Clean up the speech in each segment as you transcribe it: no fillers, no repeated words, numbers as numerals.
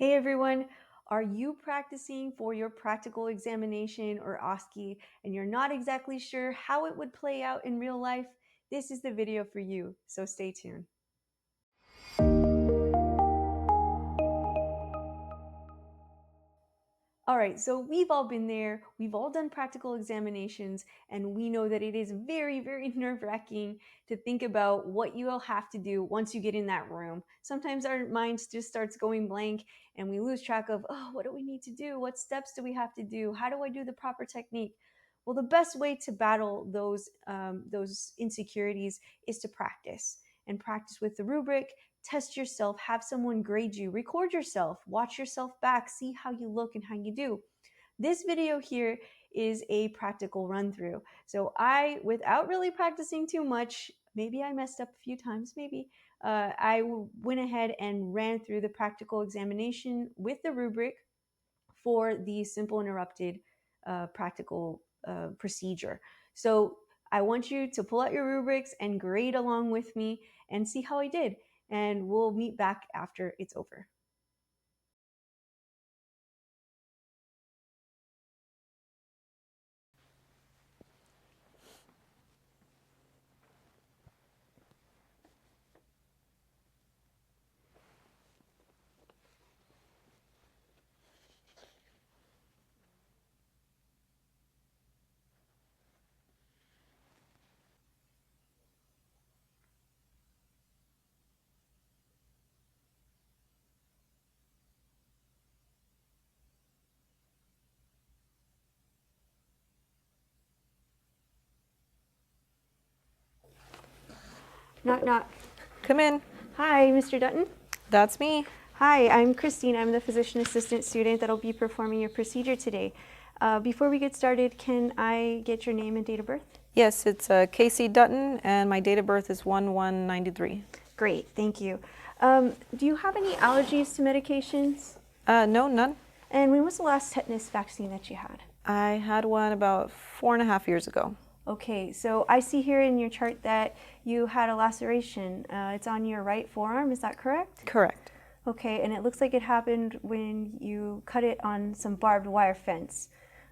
Hey everyone, are you practicing for your practical examination or OSCE and you're not exactly sure how it would play out in real life? This is the video for you, so stay tuned. All right, so we've all been there, we've all done practical examinations, and we know that it is very, very nerve-wracking to think about what you'll have to do once you get in that room. Sometimes our minds just starts going blank and we lose track of, oh, what do we need to do? What steps do we have to do? How do I do the proper technique? Well, the best way to battle those insecurities is to practice and practice with the rubric. Test yourself, have someone grade you, record yourself, watch yourself back, see how you look and how you do. This video here is a practical run through. So without really practicing too much, maybe I messed up a few times, maybe, I went ahead and ran through the practical examination with the rubric for the simple interrupted practical procedure. So I want you to pull out your rubrics and grade along with me and see how I did. And we'll meet back after it's over. Knock, knock. Come in. Hi, Mr. Dutton. That's me. Hi, I'm Christine. I'm the physician assistant student that'll be performing your procedure today. Before we get started, can I get your name and date of birth? Yes, it's Casey Dutton, and my date of birth is 1/1/93. Great, thank you. Do you have any allergies to medications? No, none. And when was the last tetanus vaccine that you had? I had one about 4.5 years ago. Okay, so I see here in your chart that you had a laceration. It's on your right forearm, is that correct? Correct. Okay, and it looks like it happened when you cut it on some barbed wire fence.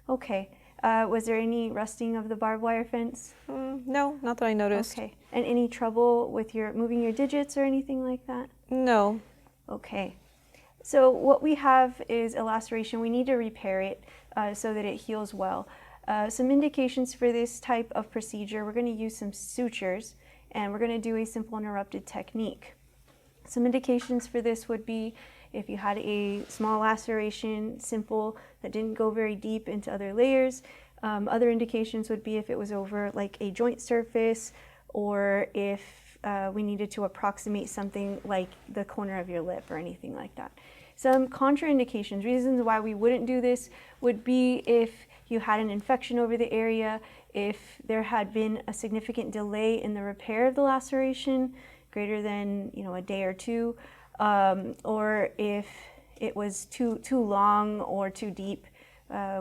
Okay, was there any rusting of the barbed wire fence? No, not that I noticed. Okay, and any trouble with moving your digits or anything like that? No. Okay, so what we have is a laceration. We need to repair it so that it heals well. Some indications for this type of procedure, we're going to use some sutures and we're going to do a simple interrupted technique. Some indications for this would be if you had a small laceration, simple, that didn't go very deep into other layers. Other indications would be if it was over like a joint surface or if we needed to approximate something like the corner of your lip or anything like that. Some contraindications, reasons why we wouldn't do this would be if you had an infection over the area, if there had been a significant delay in the repair of the laceration, greater than a day or two, or if it was too long or too deep,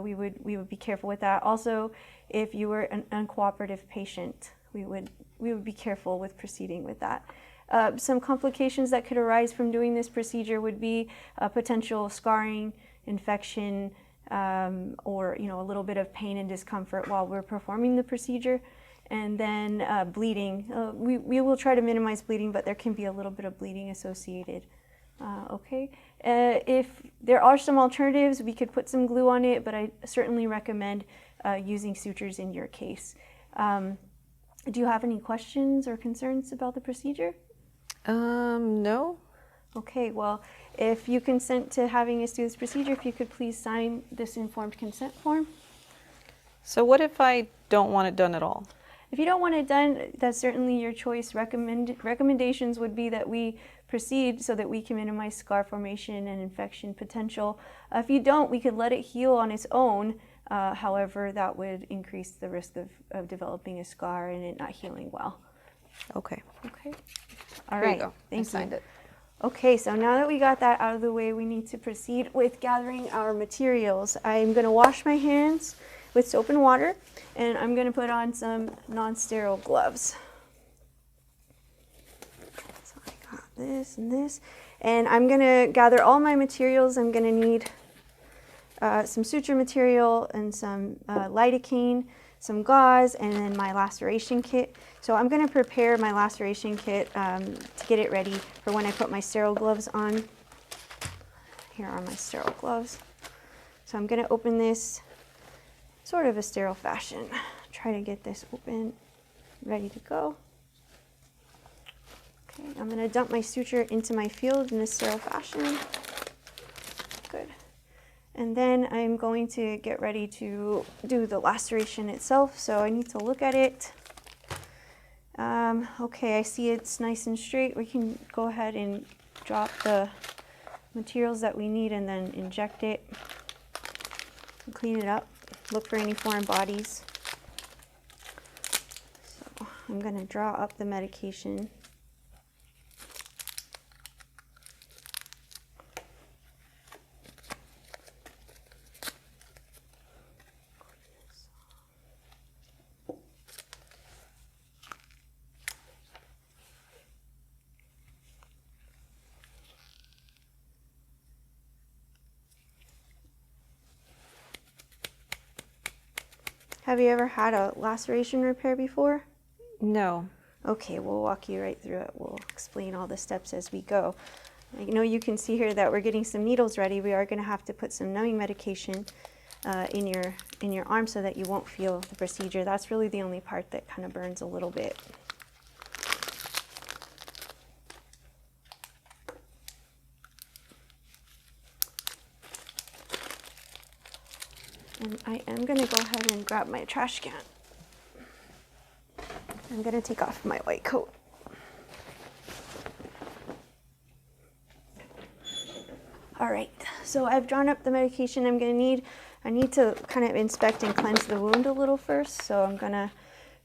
we would be careful with that. Also, if you were an uncooperative patient, we would be careful with proceeding with that. Some complications that could arise from doing this procedure would be potential scarring, infection, or a little bit of pain and discomfort while we're performing the procedure. And then bleeding. We will try to minimize bleeding, but there can be a little bit of bleeding associated. Okay. If there are some alternatives, we could put some glue on it, but I certainly recommend using sutures in your case. Do you have any questions or concerns about the procedure? No. Okay, well, if you consent to having us do this procedure, if you could please sign this informed consent form. So what if I don't want it done at all? If you don't want it done, that's certainly your choice. Recommendations would be that we proceed so that we can minimize scar formation and infection potential. If you don't, we could let it heal on its own. However, that would increase the risk of developing a scar and it not healing well. Okay. Okay. All Here right. you go. Thank you. Signed it. Okay, so now that we got that out of the way, we need to proceed with gathering our materials. I'm going to wash my hands with soap and water, and I'm going to put on some non-sterile gloves. So I got this and this. And I'm gonna gather all my materials. I'm gonna need some suture material and some lidocaine, some gauze, and then my laceration kit. So I'm gonna prepare my laceration kit to get it ready for when I put my sterile gloves on. Here are my sterile gloves. So I'm gonna open this sort of a sterile fashion. Try to get this open, ready to go. Okay, I'm gonna dump my suture into my field in a sterile fashion. Good. And then I'm going to get ready to do the laceration itself. So I need to look at it. Okay, I see it's nice and straight. We can go ahead and drop the materials that we need and then inject it. Clean it up. Look for any foreign bodies. So I'm going to draw up the medication. Have you ever had a laceration repair before? No. Okay, we'll walk you right through it. We'll explain all the steps as we go. I know you can see here that we're getting some needles ready. We are going to have to put some numbing medication in your arm so that you won't feel the procedure. That's really the only part that kind of burns a little bit. And I am going to go ahead and grab my trash can. I'm going to take off my white coat. All right, so I've drawn up the medication I'm going to need. I need to kind of inspect and cleanse the wound a little first. So I'm going to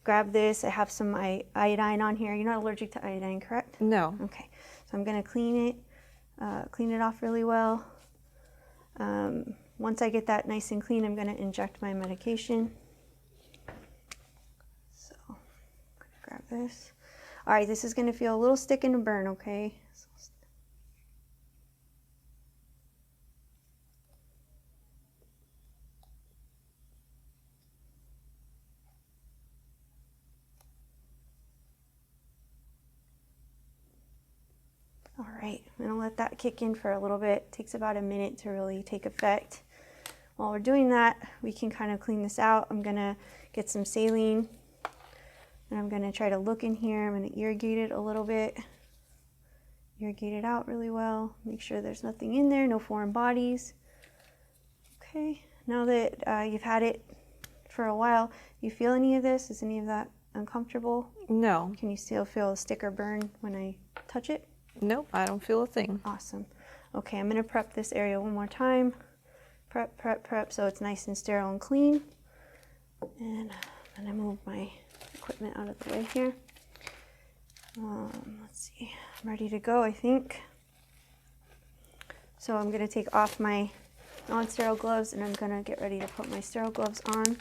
grab this. I have some iodine on here. You're not allergic to iodine, correct? No. Okay, so I'm going to clean it off really well. Once I get that nice and clean, I'm going to inject my medication. So I'm going to grab this. All right, this is going to feel a little stick and burn, okay? All right, I'm going to let that kick in for a little bit. It takes about a minute to really take effect. While we're doing that, we can kind of clean this out. I'm going to get some saline, and I'm going to try to look in here. I'm going to irrigate it a little bit. Irrigate it out really well. Make sure there's nothing in there, no foreign bodies. Okay, now that you've had it for a while, you feel any of this? Is any of that uncomfortable? No. Can you still feel a stick or burn when I touch it? Nope, I don't feel a thing. Awesome. Okay, I'm going to prep this area one more time. Prep, prep, prep, so it's nice and sterile and clean. And I'm going to move my equipment out of the way here. Let's see, I'm ready to go, I think. So I'm going to take off my non-sterile gloves and I'm going to get ready to put my sterile gloves on.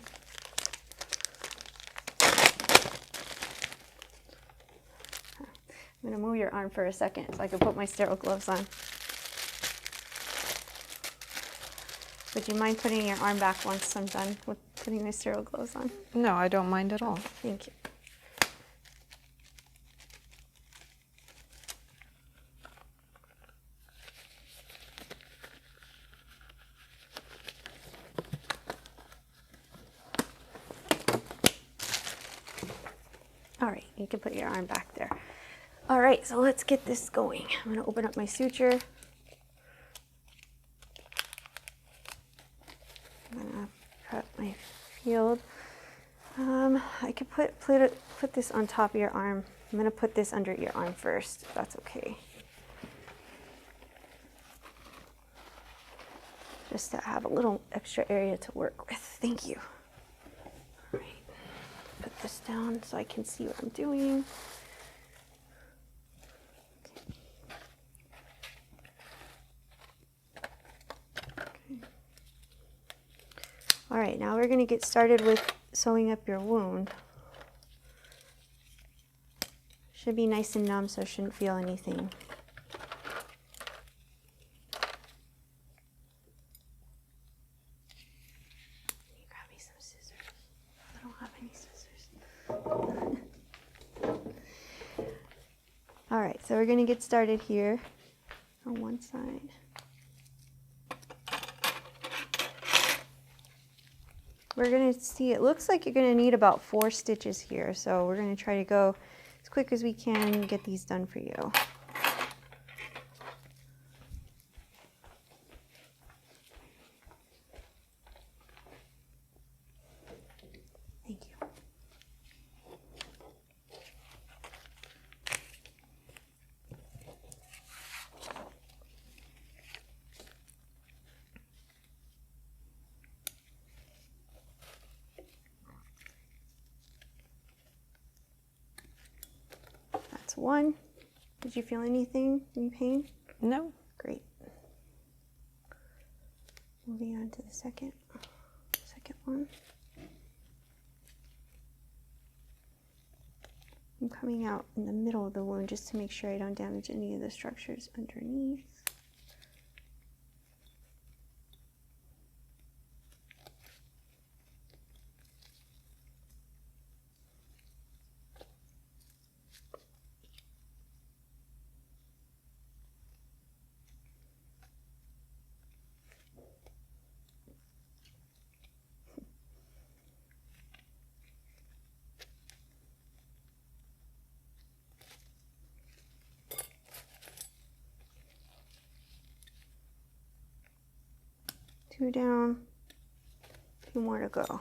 I'm going to move your arm for a second so I can put my sterile gloves on. Would you mind putting your arm back once I'm done with putting my sterile gloves on? No, I don't mind at all. Thank you. All right, you can put your arm back there. All right, so let's get this going. I'm going to open up my suture. I'm going to prep my field. I could put this on top of your arm. I'm going to put this under your arm first, if that's okay. Just to have a little extra area to work with. Thank you. All right, put this down so I can see what I'm doing. All right, now we're going to get started with sewing up your wound. Should be nice and numb, so shouldn't feel anything. so we're going to get started here on one side. We're going to see, it looks like you're going to need about 4 stitches here, so we're going to try to go as quick as we can and get these done for you. Thank you. That's one. Did you feel anything? Any pain? No. Great. Moving on to the second one. I'm coming out in the middle of the wound just to make sure I don't damage any of the structures underneath. Two down, 2 more to go.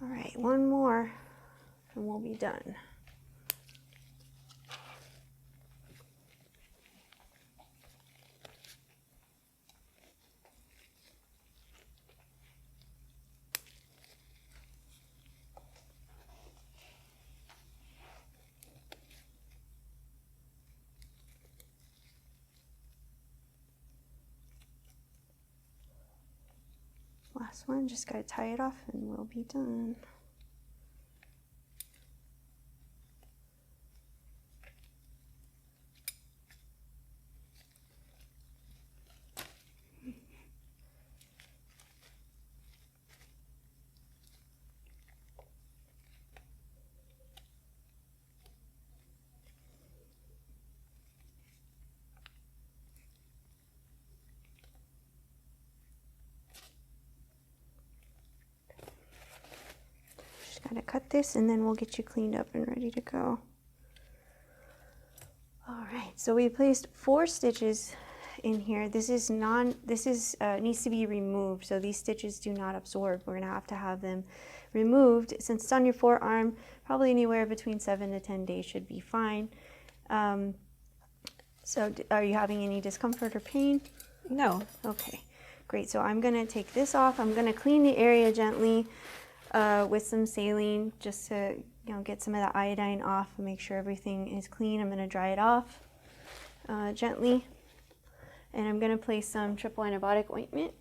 All right, one more and we'll be done. Last one, just gotta tie it off and we'll be done. Gotta cut this and then we'll get you cleaned up and ready to go. All right, so we placed 4 stitches in here. This needs to be removed, so these stitches do not absorb. We're gonna have to have them removed. Since it's on your forearm, probably anywhere between 7 to 10 days should be fine. So are you having any discomfort or pain? No. Okay, great. So I'm gonna take this off. I'm gonna clean the area gently with some saline just to get some of the iodine off and make sure everything is clean. I'm going to dry it off gently, and I'm going to place some triple antibiotic ointment.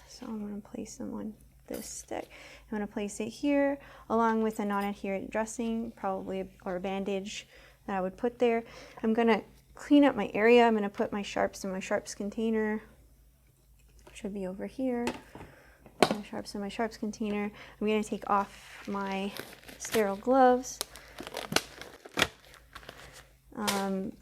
So I'm going to place them on this stick. I'm going to place it here along with a non-adherent dressing, probably, or a bandage that I would put there. I'm going to clean up my area. I'm going to put my sharps in my sharps container, which should be over here. My sharps in my sharps container. I'm going to take off my sterile gloves,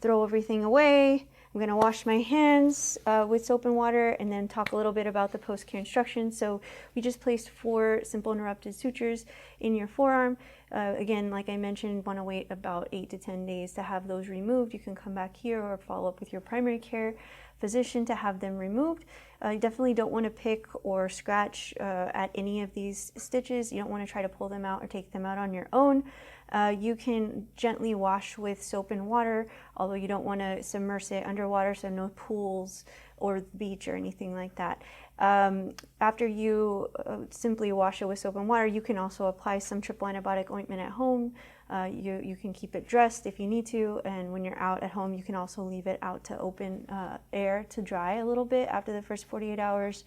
throw everything away. I'm going to wash my hands with soap and water and then talk a little bit about the post-care instructions. So we just placed 4 simple interrupted sutures in your forearm. Again, like I mentioned, want to wait about 8 to 10 days to have those removed. You can come back here or follow up with your primary care physician to have them removed. You definitely don't want to pick or scratch at any of these stitches. You don't want to try to pull them out or take them out on your own. You can gently wash with soap and water, although you don't want to submerge it underwater, so no pools or the beach or anything like that. After you simply wash it with soap and water, you can also apply some triple antibiotic ointment at home. You can keep it dressed if you need to, and when you're out at home, you can also leave it out to open air to dry a little bit after the first 48 hours.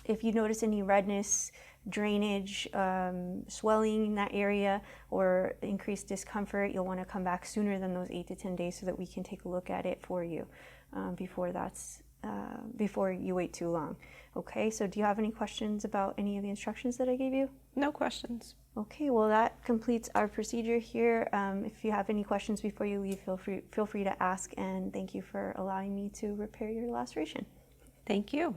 If you notice any redness, drainage, swelling in that area, or increased discomfort, you'll want to come back sooner than those 8 to 10 days so that we can take a look at it for you before you wait too long. Okay, so do you have any questions about any of the instructions that I gave you? No questions. Okay, well that completes our procedure here. If you have any questions before you leave, feel free to ask, and thank you for allowing me to repair your laceration. Thank you.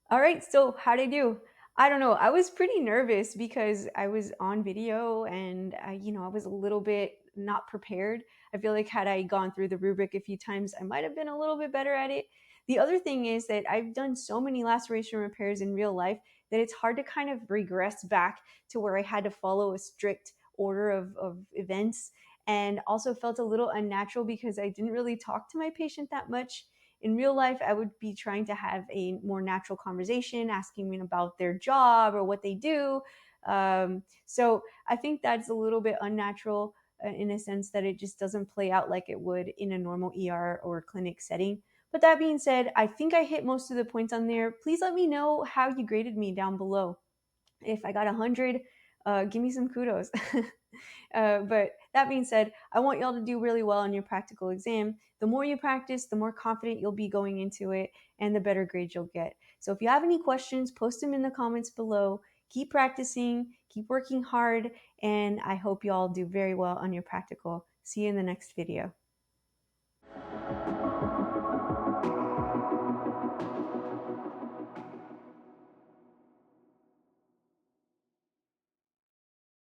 All right, so how'd I do? I don't know. I was pretty nervous because I was on video and I was a little bit not prepared. I feel like had I gone through the rubric a few times, I might have been a little bit better at it. The other thing is that I've done so many laceration repairs in real life that it's hard to kind of regress back to where I had to follow a strict order of events, and also felt a little unnatural because I didn't really talk to my patient that much. In real life, I would be trying to have a more natural conversation, asking them about their job or what they do. So I think that's a little bit unnatural in a sense that it just doesn't play out like it would in a normal ER or clinic setting. But that being said, I think I hit most of the points on there. Please let me know how you graded me down below. If I got 100, give me some kudos. But that being said, I want y'all to do really well on your practical exam. The more you practice, the more confident you'll be going into it, and the better grades you'll get. So if you have any questions, post them in the comments below. Keep practicing, keep working hard, and I hope you all do very well on your practical. See you in the next video.